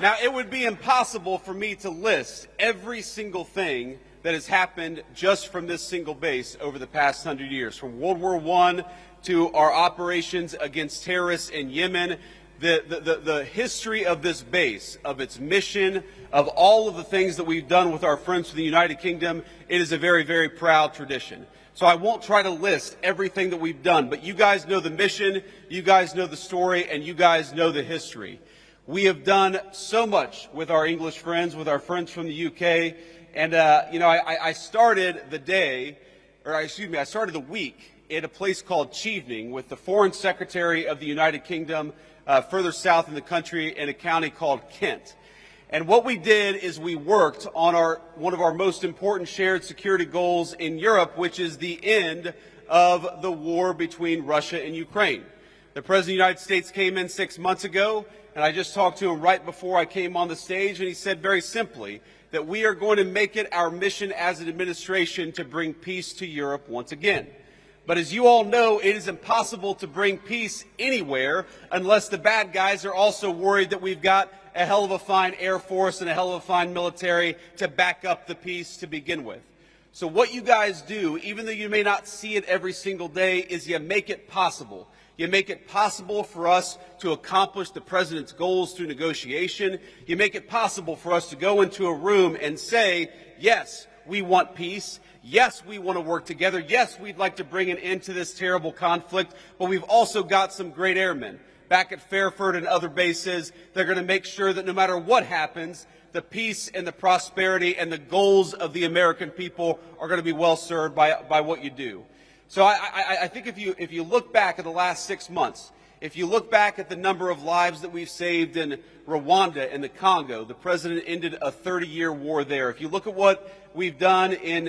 Now, it would be impossible for me to list every single thing that has happened just from this single base over the past 100 years, from World War I to our operations against terrorists in Yemen. The history of this base, of its mission, of all of the things that we've done with our friends from the United Kingdom, it is a very, very proud tradition. So I won't try to list everything that we've done, but you guys know the mission, you guys know the story, and you guys know the history. We have done so much with our English friends, with our friends from the UK, and I started the day, I started the week at a place called Chevening with the Foreign Secretary of the United Kingdom, further south in the country in a county called Kent. And what we did is we worked on one of our most important shared security goals in Europe, which is the end of the war between Russia and Ukraine. The President of the United States came in 6 months ago, and I just talked to him right before I came on the stage, and he said very simply that we are going to make it our mission as an administration to bring peace to Europe once again. But as you all know, it is impossible to bring peace anywhere unless the bad guys are also worried that we've got a hell of a fine Air Force and a hell of a fine military to back up the peace to begin with. So what you guys do, even though you may not see it every single day, is you make it possible. You make it possible for us to accomplish the President's goals through negotiation. You make it possible for us to go into a room and say, yes, we want peace. Yes, we want to work together. Yes, we'd like to bring an end to this terrible conflict, but we've also got some great airmen back at Fairford and other bases. They're going to make sure that no matter what happens, the peace and the prosperity and the goals of the American people are going to be well served by what you do. So I think if you look back at the last 6 months, if you look back at the number of lives that we've saved in Rwanda and the Congo, the President ended a 30-year war there. If you look at what we've done in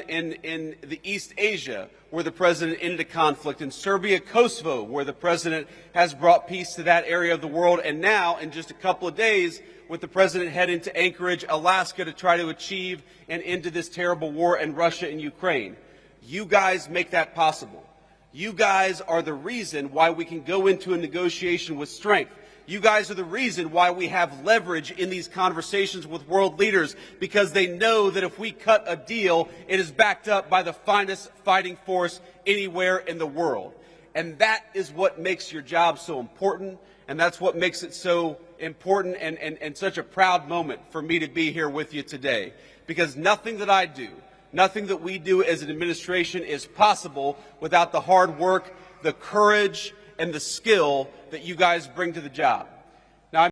the East Asia, where the President ended a conflict, in Serbia, Kosovo, where the President has brought peace to that area of the world, and now, in just a couple of days, with the President heading to Anchorage, Alaska, to try to achieve an end to this terrible war in Russia and Ukraine. You guys make that possible. You guys are the reason why we can go into a negotiation with strength. You guys are the reason why we have leverage in these conversations with world leaders, because they know that if we cut a deal, it is backed up by the finest fighting force anywhere in the world. And that is what makes your job so important, and that's what makes it so important and such a proud moment for me to be here with you today. Because nothing that I do, nothing that we do as an administration is possible without the hard work, the courage, and the skill that you guys bring to the job.